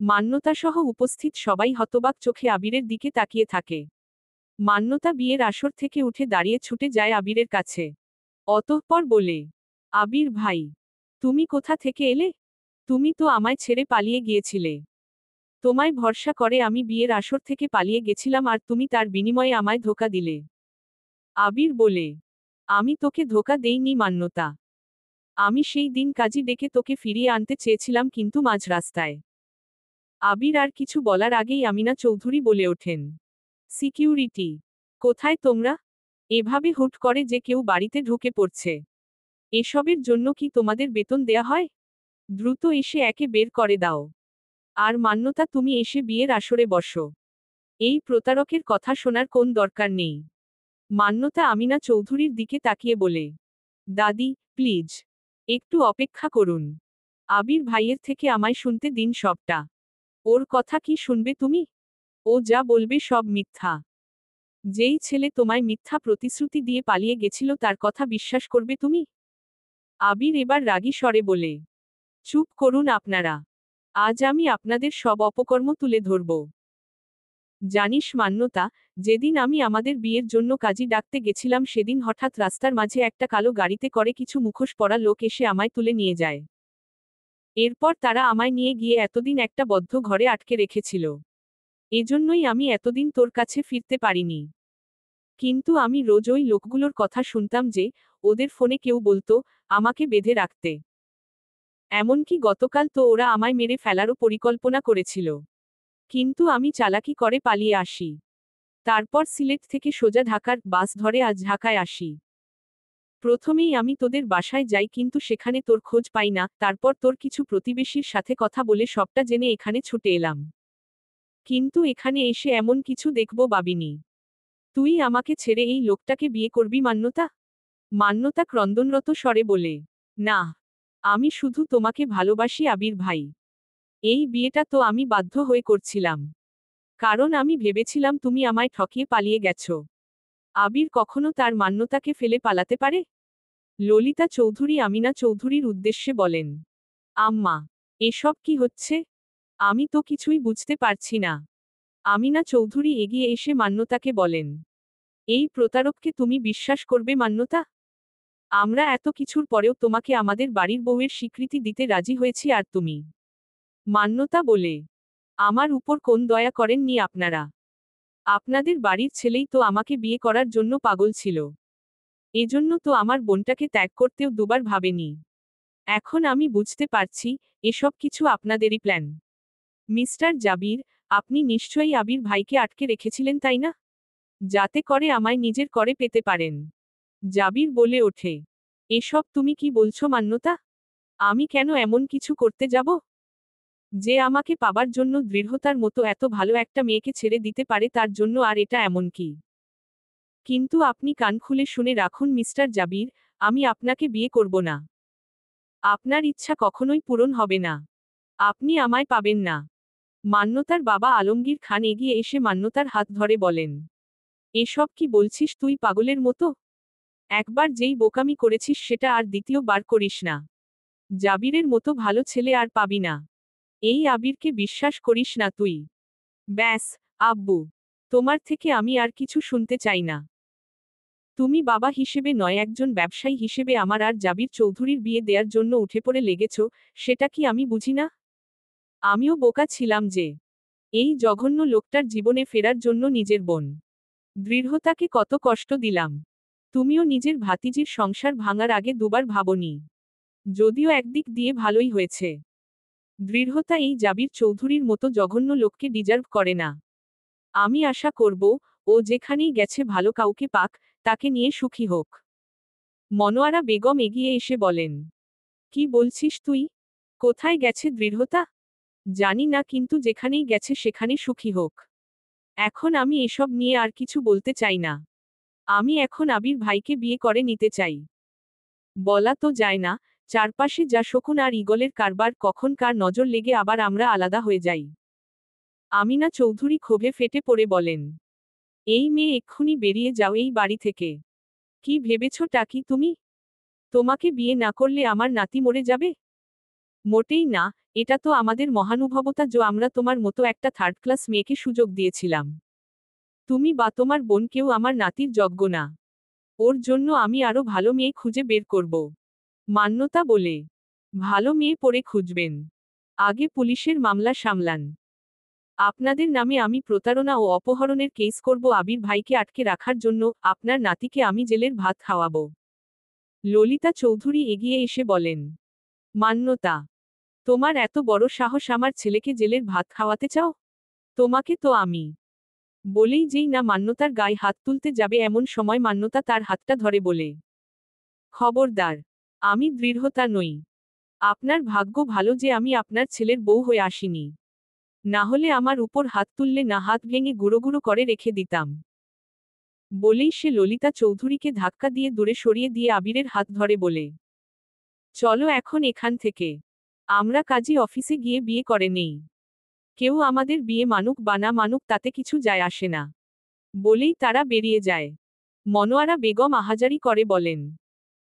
মান্যতা সহ উপস্থিত সবাই হতবাক চোখে আবিরের দিকে তাকিয়ে থাকে। মান্যতা বিয়ের আসর থেকে উঠে দাঁড়িয়ে ছুটে যায় আবিরের কাছে। অতঃপর বলে, আবির ভাই, তুমি কোথা থেকে এলে? তুমি তো আমায় ছেড়ে পালিয়ে গিয়েছিলে। তোমায় ভরসা করে আমি বিয়ের আসর থেকে পালিয়ে গেছিলাম আর তুমি তার বিনিময়ে আমায় ধোঁকা দিলে। আবির বলে, আমি তোকে ধোঁকা দেইনি মান্যতা। আমি সেই দিন কাজী ডেকে তোকে ফিরিয়ে আনতে চেয়েছিলাম কিন্তু মাঝ রাস্তায়। আবির আর কিছু বলার আগেই আমিনা চৌধুরী বলে ওঠেন, সিকিউরিটি, কোথায় তোমরা? এভাবে হুট করে যে কেউ বাড়িতে ঢুকে পড়ছে, এসবের জন্য কি তোমাদের বেতন দেয়া হয়? দ্রুত এসে একে বের করে দাও। আর মান্যতা তুমি এসে বিয়ের আসরে বসো। এই প্রতারকের কথা শোনার কোন দরকার নেই। মান্যতা আমিনা চৌধুরীর দিকে তাকিয়ে বলে, দাদি, প্লিজ, একটু অপেক্ষা করুন। আবির ভাইয়ের থেকে আমায় শুনতে দিন সবটা। ওর কথা কি শুনবে তুমি? ও যা বলবে সব মিথ্যা। যেই ছেলে তোমায় মিথ্যা প্রতিশ্রুতি দিয়ে পালিয়ে গেছিল তার কথা বিশ্বাস করবে তুমি? আবির এবার রাগী স্বরে বলে, চুপ করুন আপনারা। আজ আমি আপনাদের সব অপকর্ম তুলে ধরব। জানিস মান্যতা, যেদিন আমি আমাদের বিয়ের জন্য কাজী ডাকতে গেছিলাম সেদিন হঠাৎ রাস্তার মাঝে একটা কালো গাড়িতে করে কিছু মুখোশ পরা লোক এসে আমায় তুলে নিয়ে যায়। এরপর তারা আমায় নিয়ে গিয়ে এতদিন একটা বদ্ধ ঘরে আটকে রেখেছিল। এজন্যই আমি এতদিন তোর কাছে ফিরতে পারিনি। কিন্তু আমি রোজ ওই লোকগুলোর কথা শুনতাম যে, ওদের ফোনে কেউ বলতো, আমাকে বেঁধে রাখতে। এমনকি গতকাল তো ওরা আমায় মেরে ফেলারও পরিকল্পনা করেছিল। কিন্তু আমি চালাকি করে পালিয়ে আসি। তারপর সিলেট থেকে সোজা ঢাকার বাস ধরে আজ ঢাকায় আসি। প্রথমেই আমি তোদের বাসায় যাই কিন্তু সেখানে তোর খোঁজ পাই না, তারপর তোর কিছু প্রতিবেশীর সাথে কথা বলে সবটা জেনে এখানে ছুটে এলাম। কিন্তু এখানে এসে এমন কিছু দেখব ভাবিনি। তুই আমাকে ছেড়ে এই লোকটাকে বিয়ে করবি মান্যতা? মান্যতা ক্রন্দনরত স্বরে বলে, না, আমি শুধু তোমাকে ভালোবাসি আবির ভাই। এই বিয়েটা তো আমি বাধ্য হয়ে করছিলাম। কারণ আমি ভেবেছিলাম তুমি আমায় ঠকিয়ে পালিয়ে গেছো। আবির কখনো তার মান্যতাকে ফেলে পালাতে পারে? ললিতা চৌধুরী আমিনা চৌধুরীর উদ্দেশ্যে বলেন, আম্মা, এসব কি হচ্ছে? আমি তো কিছুই বুঝতে পারছি না। আমিনা চৌধুরী এগিয়ে এসে মান্যতাকে বলেন, এই প্রতারককে তুমি বিশ্বাস করবে মান্যতা? আমরা এত কিছুর পরেও তোমাকে আমাদের বাড়ির বউয়ের স্বীকৃতি দিতে রাজি হয়েছি আর তুমি? মান্যতা বলে, আমার উপর কোন দয়া করেননি আপনারা? আপনাদের বাড়ির ছেলেই তো আমাকে বিয়ে করার জন্য পাগল ছিল। এজন্য তো আমার বোনটাকে ত্যাগ করতেও দুবার ভাবেনি। এখন আমি বুঝতে পারছি, এসব কিছু আপনাদেরই প্ল্যান। মিস্টার জাবির, আপনি নিশ্চয়ই আবির ভাইকে আটকে রেখেছিলেন তাই না? যাতে করে আমায় নিজের করে পেতে পারেন। জাবির বলে ওঠে, এসব তুমি কি বলছো মান্যতা? আমি কেন এমন কিছু করতে যাব? যে আমাকে পাবার জন্য দৃঢ়তার মতো এত ভালো একটা মেয়েকে ছেড়ে দিতে পারে তার জন্য, আর এটা এমন কি? কিন্তু আপনি কান খুলে শুনে রাখুন মিস্টার জাবির, আমি আপনাকে বিয়ে করব না। আপনার ইচ্ছা কখনোই পূরণ হবে না। আপনি আমায় পাবেন না। মান্যতার বাবা আলমগীর খান এগিয়ে এসে মান্যতার হাত ধরে বলেন, এসব কি বলছিস তুই পাগলের মতো? একবার যেই বোকামি করেছিস সেটা আর দ্বিতীয়বার করিস না। জাবিরের মতো ভালো ছেলে আর পাবি না। এই আবিরকে বিশ্বাস করিস না তুই। ব্যাস, আব্বু, তোমার থেকে আমি আর কিছু শুনতে চাই না। তুমি বাবা হিসেবে নয় একজন ব্যবসায়ী হিসেবে আমার আর জাবির চৌধুরীর বিয়ে দেওয়ার জন্য উঠে পড়ে লেগেছ, সেটা কি আমি বুঝি না? আমিও বোকা ছিলাম যে এই জঘন্য লোকটার জীবনে ফেরার জন্য নিজের বোন দৃঢ়তাকে কত কষ্ট দিলাম। তুমিও নিজের ভাতিজির সংসার ভাঙার আগে দুবার ভাবনি। যদিও একদিক দিয়ে ভালোই হয়েছে। দৃঢ়তা এই জাবির চৌধুরীর মতো জঘন্য লোককে ডিজার্ভ করে না। আমি আশা করব, ও যেখানেই গেছে ভালো কাউকে পাক, তাকে নিয়ে সুখী হোক। মনোয়ারা বেগম এগিয়ে এসে বলেন, কি বলছিস তুই? কোথায় গেছে দৃঢ়তা? জানি না কিন্তু যেখানেই গেছে সেখানে সুখী হোক। এখন আমি এসব নিয়ে আর কিছু বলতে চাই না। আমি এখন আবির ভাইকে বিয়ে করে নিতে চাই। বলা তো যায় না, চারপাশে যা শকুন আর ঈগলের কারবার কখন কার নজর লেগে আবার আমরা আলাদা হয়ে যাই। আমিনা চৌধুরী ক্ষোভে ফেটে পড়ে বলেন, এই মেয়ে এক্ষুনি বেরিয়ে যাও এই বাড়ি থেকে। কি ভেবেছ টাকি তুমি? তোমাকে বিয়ে না করলে আমার নাতি মরে যাবে? মোটেই না, এটা তো আমাদের মহানুভবতা যে আমরা তোমার মতো একটা থার্ড ক্লাস মেয়েকে সুযোগ দিয়েছিলাম। তুমি বা তোমার বোন কেউ আমার নাতির যোগ্য না। ওর জন্য আমি আরো ভালো মেয়ে খুঁজে বের করব। মান্যতা বলে, ভালো মেয়ে পড়ে খুঁজবেন। আগে পুলিশের মামলা সামলান। আপনাদের নামে আমি প্রতারণা ও অপহরণের কেস করব। আবির ভাইকে আটকে রাখার জন্য আপনার নাতিকে আমি জেলের ভাত খাওয়াবো। ললিতা চৌধুরী এগিয়ে এসে বলেন, মান্যতা, তোমার এত বড় সাহস আমার ছেলেকে জেলের ভাত খাওয়াতে চাও? তোমাকে তো আমি। বলেই যেই না মান্যতার গায়ে হাত তুলতে যাবে এমন সময় মান্যতা তার হাতটা ধরে বলে, খবরদার, আমি দৃঢ়তা নই। আপনার ভাগ্য ভালো যে আমি আপনার ছেলের বউ হয়ে আসিনি। না হলে আমার উপর হাত তুললে না হাত ভেঙে গুঁড়ো গুঁড়ো করে রেখে দিতাম। বলেই সে ললিতা চৌধুরীকে ধাক্কা দিয়ে দূরে সরিয়ে দিয়ে আবিরের হাত ধরে বলে, চলো এখন এখান থেকে। আমরা কাজী অফিসে গিয়ে বিয়ে করে নেই। কেউ আমাদের বিয়ে মানুক বা না মানুক তাতে কিছু যায় আসে না। বলেই তারা বেরিয়ে যায়। মনোয়ারা বেগম আহাজারি করে বলেন,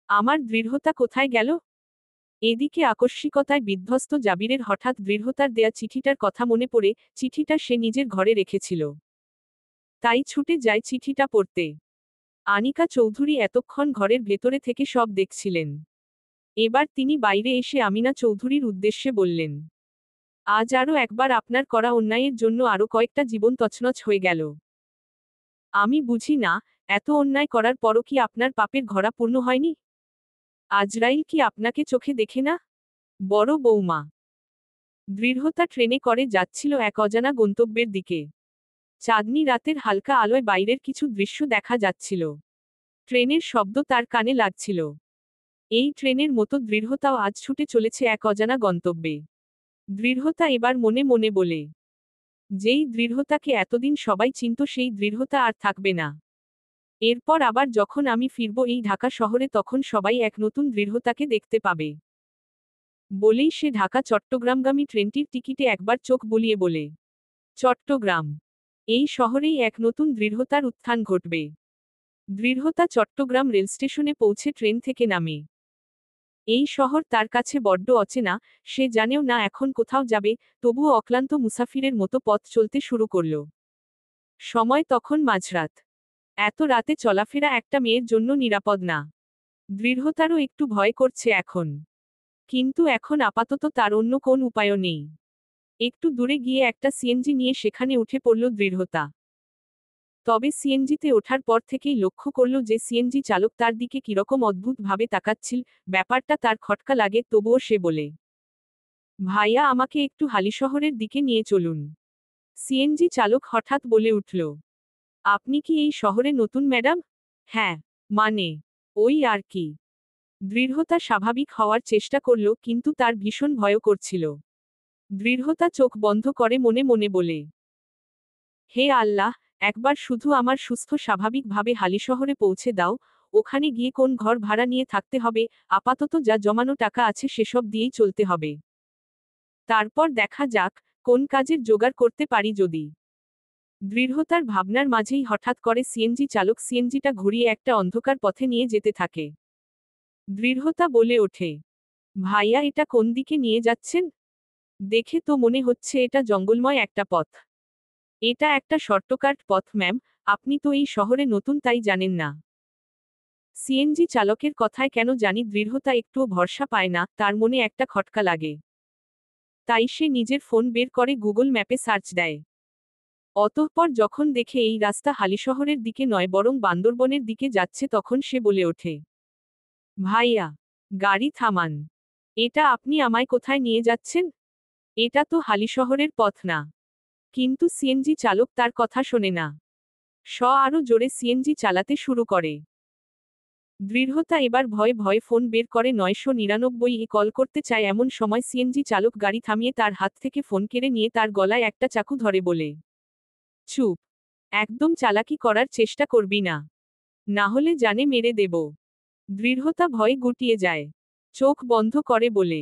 আমার দৃঢ়তা কোথায় গেল? এদিকে আকস্মিকতায় বিধ্বস্ত জাবিরের হঠাৎ দৃঢ়তার দেয়া চিঠিটার কথা মনে পড়ে, চিঠিটা সে নিজের ঘরে রেখেছিল। তাই ছুটে যায় চিঠিটা পড়তে। আনিকা চৌধুরী এতক্ষণ ঘরের ভেতরে থেকে সব দেখছিলেন। এবার তিনি বাইরে এসে আমিনা চৌধুরীর উদ্দেশ্যে বললেন, আজ আরও একবার আপনার করা অন্যায়ের জন্য আরও কয়েকটা জীবন তছনছ হয়ে গেল। আমি বুঝি না, এত অন্যায় করার পরও কি আপনার পাপের ঘড়া পূর্ণ হয়নি? আজরাইল কি আপনাকে চোখে দেখে না? বড় বৌমা। দৃঢ়তা ট্রেনে করে যাচ্ছিল এক অজানা গন্তব্যের দিকে। চাঁদনি রাতের হালকা আলোয় বাইরের কিছু দৃশ্য দেখা যাচ্ছিল। ট্রেনের শব্দ তার কানে লাগছিল। এই ট্রেনের মতো দৃঢ়তাও আজ ছুটে চলেছে এক অজানা গন্তব্যে। দৃঢ়তা এবার মনে মনে বলে, যেই দৃঢ়তাকে এতদিন সবাই চিনত সেই দৃঢ়তা আর থাকবে না। এরপর আবার যখন আমি ফিরব এই ঢাকা শহরে তখন সবাই এক নতুন দৃঢ়তাকে দেখতে পাবে। বলেই সে ঢাকা চট্টগ্রামগামী ট্রেনটির টিকিটে একবার চোখ বুলিয়ে বলে, চট্টগ্রাম, এই শহরেই এক নতুন দৃঢ়তার উত্থান ঘটবে। দৃঢ়তা চট্টগ্রাম রেলস্টেশনে পৌঁছে ট্রেন থেকে নামে। এই শহর তার কাছে বড্ড অচেনা, সে জানেও না এখন কোথাও যাবে, তবুও অক্লান্ত মুসাফিরের মতো পথ চলতে শুরু করল। সময় তখন মাঝরাত। এত রাতে চলাফেরা একটা মেয়ের জন্য নিরাপদ না। দৃঢ়তারও একটু ভয় করছে এখন। কিন্তু এখন আপাতত তার অন্য কোন উপায়ও নেই। একটু দূরে গিয়ে একটা সিএনজি নিয়ে সেখানে উঠে পড়ল দৃঢ়তা। তবে সিএনজিতে ওঠার পর থেকেই লক্ষ্য করল যে সিএনজি চালক তার দিকে কিরকম অদ্ভুতভাবে তাকাচ্ছিল, ব্যাপারটা তার খটকা লাগে তবুও সে বলে, ভাইয়া আমাকে একটু হালিশহরের দিকে নিয়ে চলুন। সিএনজি চালক হঠাৎ বলে উঠল, আপনি কি এই শহরে নতুন ম্যাডাম? হ্যাঁ, মানে, ওই আর কি। দৃঢ়তা স্বাভাবিক হওয়ার চেষ্টা করল কিন্তু তার ভীষণ ভয় করছিল। দৃঢ়তা চোখ বন্ধ করে মনে মনে বলে, হে আল্লাহ, একবার শুধু আমার সুস্থ স্বাভাবিকভাবে হালিশহরে পৌঁছে দাও, ওখানে গিয়ে কোন ঘর ভাড়া নিয়ে থাকতে হবে, আপাতত যা জমানো টাকা আছে সেসব দিয়েই চলতে হবে। তারপর দেখা যাক, কোন কাজের জোগাড় করতে পারি যদি। দৃঢ়তার ভাবনার মাঝেই হঠাৎ করে সিএনজি চালক সিএনজিটা ঘুরিয়ে একটা অন্ধকার পথে নিয়ে যেতে থাকে। দৃঢ়তা বলে ওঠে, ভাইয়া এটা কোন দিকে নিয়ে যাচ্ছেন? দেখে তো মনে হচ্ছে এটা জঙ্গলময় একটা পথ। এটা একটা শর্টকাট পথ ম্যাম, আপনি তো এই শহরে নতুন তাই জানেন না। সিএনজি চালকের কথায় কেন জানি দৃঢ়তা একটুও ভরসা পায় না, তার মনে একটা খটকা লাগে। তাই সে নিজের ফোন বের করে গুগল ম্যাপে সার্চ দেয়। অতঃপর যখন দেখে এই রাস্তা হালিশহরের দিকে নয় বরং বান্দরবনের দিকে যাচ্ছে তখন সে বলে ওঠে, ভাইয়া, গাড়ি থামান। এটা আপনি আমায় কোথায় নিয়ে যাচ্ছেন? এটা তো হালিশহরের পথ না। কিন্তু সিএনজি চালক তার কথা শোনে না। আরও জোরে সিএনজি চালাতে শুরু করে। দৃঢ়তা এবার ভয়ে ভয়ে ফোন বের করে 999 কল করতে চায় এমন সময় সিএনজি চালক গাড়ি থামিয়ে তার হাত থেকে ফোন কেড়ে নিয়ে তার গলায় একটা চাকু ধরে বলে, চুপ, একদম চালাকি করার চেষ্টা করবি না, না হলে জানে মেরে দেব। দৃঢ়তা ভয়ে গুটিয়ে যায়। চোখ বন্ধ করে বলে,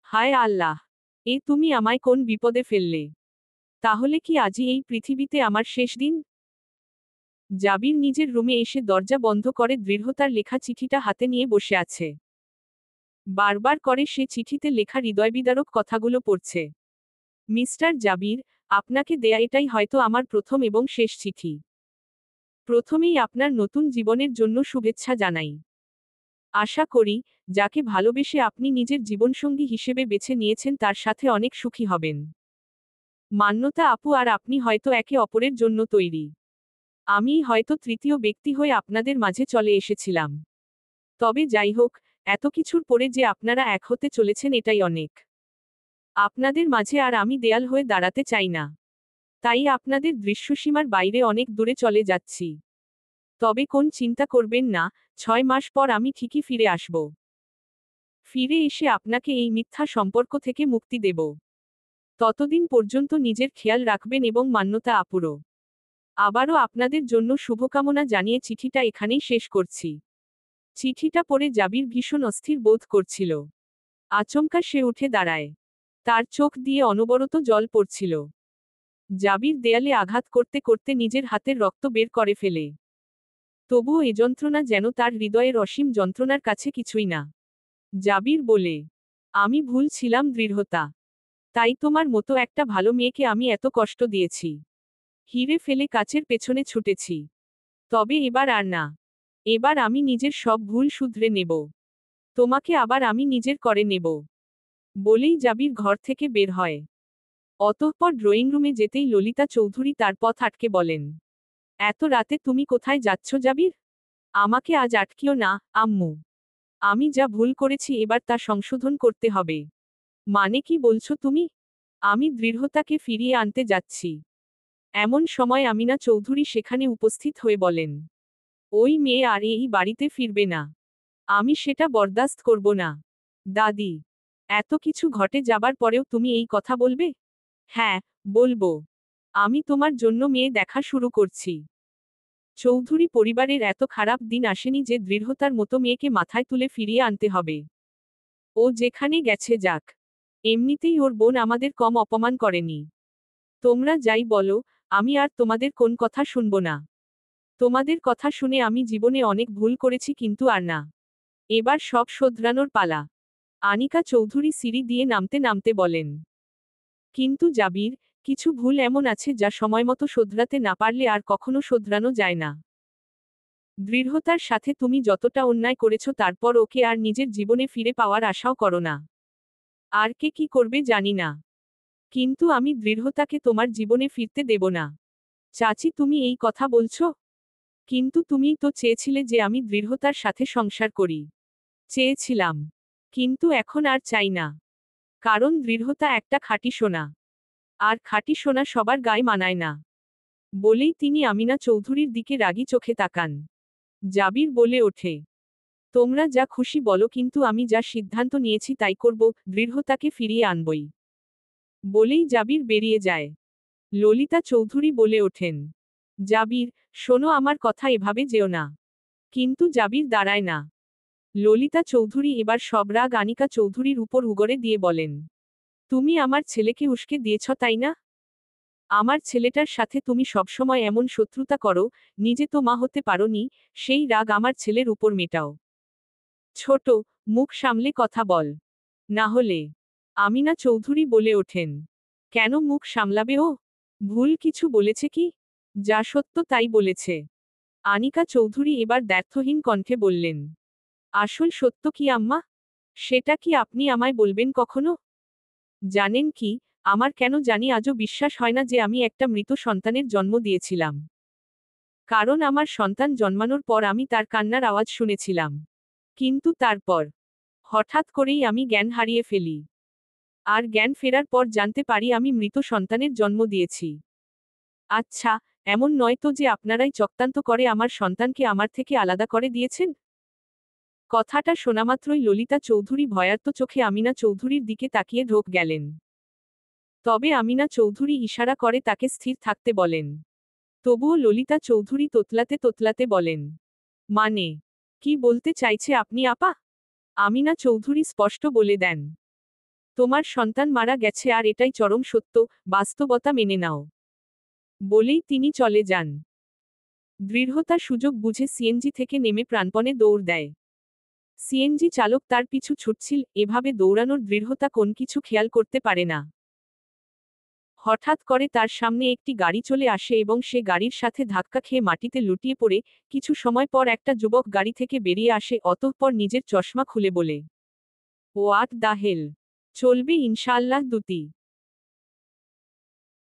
হায় আল্লাহ, তুমি আমায় কোন বিপদে ফেললে? তাহলে কি আজই এই পৃথিবীতে আমার শেষ দিন? জাবির নিজের রুমে এসে দরজা বন্ধ করে দৃঢ়তার লেখা চিঠিটা হাতে নিয়ে বসে আছে। বারবার করে সে চিঠিতে লেখা হৃদয়বিদারক কথাগুলো পড়ছে। মিস্টার জাবির, আপনাকে দেয়া এটাই হয়তো আমার প্রথম এবং শেষ চিঠি। প্রথমেই আপনার নতুন জীবনের জন্য শুভেচ্ছা জানাই। আশা করি, যাকে ভালোবেসে আপনি নিজের জীবনসঙ্গী হিসেবে বেছে নিয়েছেন তার সাথে অনেক সুখী হবেন। মান্যতা আপু আর আপনি হয়তো একে অপরের জন্য তৈরি। আমিই হয়তো তৃতীয় ব্যক্তি হয়ে আপনাদের মাঝে চলে এসেছিলাম। তবে যাই হোক, এত কিছুর পরে যে আপনারা এক হতে চলেছেন এটাই অনেক। আপনাদের মাঝে আর আমি দেয়াল হয়ে দাঁড়াতে চাই না। তাই আপনাদের দৃশ্যসীমার বাইরে অনেক দূরে চলে যাচ্ছি। তবে কোন চিন্তা করবেন না, 6 মাস পর আমি ঠিকই ফিরে আসব। ফিরে এসে আপনাকে এই মিথ্যা সম্পর্ক থেকে মুক্তি দেব। ততদিন পর্যন্ত নিজের খেয়াল রাখবেন এবং মান্যতা আপুরও। আবারও আপনাদের জন্য শুভকামনা জানিয়ে চিঠিটা এখানেই শেষ করছি। চিঠিটা পড়ে জাবির ভীষণ অস্থির বোধ করছিল। আচমকা সে উঠে দাঁড়ায়। তার চোখ দিয়ে অনবরত জল পড়ছিল। জাবির দেয়ালে আঘাত করতে করতে নিজের হাতের রক্ত বের করে ফেলে। তবুও এ যন্ত্রণা যেন তার হৃদয়ের অসীম যন্ত্রণার কাছে কিছুই না। জাবির বলে, আমি ভুল ছিলাম দৃঢ়তা। তাই তোমার মতো একটা ভালো মেয়েকে আমি এত কষ্ট দিয়েছি। হিরে ফেলে কাচের পেছনে ছুটেছি। তবে এবার আর না। এবার আমি নিজের সব ভুল শুধরে নেব। তোমাকে আবার আমি নিজের করে নেব। বলেই জাবির ঘর থেকে বের হয়। অতঃপর ড্রয়িং রুমে যেতেই ললিতা চৌধুরী তার পথ আটকে বলেন, এত রাতে তুমি কোথায় যাচ্ছ জাবির? আমাকে আজ আটকিও না, আম্মু। আমি যা ভুল করেছি এবার তা সংশোধন করতে হবে। মানে কি বলছো তুমি? আমি দৃঢ়তাকে ফিরিয়ে আনতে যাচ্ছি। এমন সময় আমিনা চৌধুরী সেখানে উপস্থিত হয়ে বলেন, ওই মেয়ে আর এই বাড়িতে ফিরবে না। আমি সেটা বরদাস্ত করব না। দাদি, এত কিছু ঘটে যাবার পরেও তুমি এই কথা বলবে? হ্যাঁ, বলবো। আমি তোমার জন্য মেয়ে দেখা শুরু করছি। চৌধুরী পরিবারের এত খারাপ দিন আসেনি যে দৃঢ়তার মতো মেয়েকে মাথায় তুলে ফিরিয়ে আনতে হবে। ও যেখানে গেছে যাক। এমনিতেই ওর বোন আমাদের কম অপমান করেনি। তোমরা যাই বলো, আমি আর তোমাদের কোন কথা শুনব না। তোমাদের কথা শুনে আমি জীবনে অনেক ভুল করেছি কিন্তু আর না। এবার সব শোধরানোর পালা। আনিকা চৌধুরী সিঁড়ি দিয়ে নামতে নামতে বলেন, কিন্তু জাবির, কিছু ভুল এমন আছে যা সময়মতো শোধরাতে না পারলে আর কখনো শোধরানো যায় না। দৃঢ়তার সাথে তুমি যতটা অন্যায় করেছ তারপর ওকে আর নিজের জীবনে ফিরে পাওয়ার আশাও করো না। আর কে কি করবে জানি না। কিন্তু আমি দৃঢ়তাকে তোমার জীবনে ফিরতে দেব না। চাচি, তুমি এই কথা বলছো? কিন্তু তুমিই তো চেয়েছিলে যে আমি দৃঢ়তার সাথে সংসার করি। চেয়েছিলাম। কিন্তু এখন আর চাই না। কারণ দৃঢ়তা একটা খাঁটি সোনা। আর খাঁটি সোনা সবার গায়ে মানায় না। বলেই তিনি আমিনা চৌধুরীর দিকে রাগী চোখে তাকান। জাবির বলে ওঠে, তোমরা যা খুশি বলো কিন্তু আমি যা সিদ্ধান্ত নিয়েছি তাই করব, দৃঢ়তাকে ফিরিয়ে আনবই। বলেই জাবির বেরিয়ে যায়। ললিতা চৌধুরী বলে ওঠেন, জাবির, শোনো আমার কথা এভাবে যেও না। কিন্তু জাবির দাঁড়ায় না। ললিতা চৌধুরী এবার সব রাগ আনিকা চৌধুরীর উপর উগরে দিয়ে বলেন, তুমি আমার ছেলেকে উস্কে দিয়েছ তাই না? আমার ছেলেটার সাথে তুমি সবসময় এমন শত্রুতা করো, নিজে তো মা হতে পারোনি, সেই রাগ আমার ছেলের উপর মেটাও। ছোট, মুখ সামলে কথা বল। না হলে। আমিনা চৌধুরী বলে ওঠেন, কেন মুখ সামলাবে ও? ভুল কিছু বলেছে কি? যা সত্য তাই বলেছে। আনিকা চৌধুরী এবার দ্ব্যর্থহীন কণ্ঠে বললেন, আসল সত্য কি আম্মা? সেটা কি আপনি আমায় বলবেন কখনো? জানেন কি, আমার কেন জানি আজও বিশ্বাস হয় না যে আমি একটা মৃত সন্তানের জন্ম দিয়েছিলাম। কারণ আমার সন্তান জন্মানোর পর আমি তার কান্নার আওয়াজ শুনেছিলাম। কিন্তু তারপর হঠাৎ করেই আমি জ্ঞান হারিয়ে ফেলি। আর জ্ঞান ফেরার পর জানতে পারি আমি মৃত সন্তানের জন্ম দিয়েছি। আচ্ছা, এমন নয় তো যে আপনারাই চক্রান্ত করে আমার সন্তানকে আমার থেকে আলাদা করে দিয়েছেন? কথাটা শোনামাত্রই ললিতা চৌধুরী ভয়ার্ত চোখে আমিনা চৌধুরীর দিকে তাকিয়ে ঢোক গেলেন। তবে আমিনা চৌধুরী ইশারা করে তাকে স্থির থাকতে বলেন। তবুও ললিতা চৌধুরী তোতলাতে তোতলাতে বলেন, মানে, কি বলতে চাইছে আপনি আপা? আমিনা চৌধুরী স্পষ্ট বলে দেন, তোমার সন্তান মারা গেছে আর এটাই চরম সত্য, বাস্তবতা মেনে নাও। বলেই তিনি চলে যান। দৃঢ়তা সুযোগ বুঝে সিএনজি থেকে নেমে প্রাণপণে দৌড় দেয়। সিএনজি চালক তার পিছু ছুটছিল, এভাবে দৌড়ানোর দৃঢ়তা কোন কিছু খেয়াল করতে পারে না। হঠাৎ করে তার সামনে একটি গাড়ি চলে আসে এবং সে গাড়ির সাথে ধাক্কা খেয়ে মাটিতে লুটিয়ে পড়ে। কিছু সময় পর একটা যুবক গাড়ি থেকে বেরিয়ে আসে, অতঃপর নিজের চশমা খুলে বলে, হোয়াট দ্য হেল? চলবে ইনশাআল্লাহ দুতি।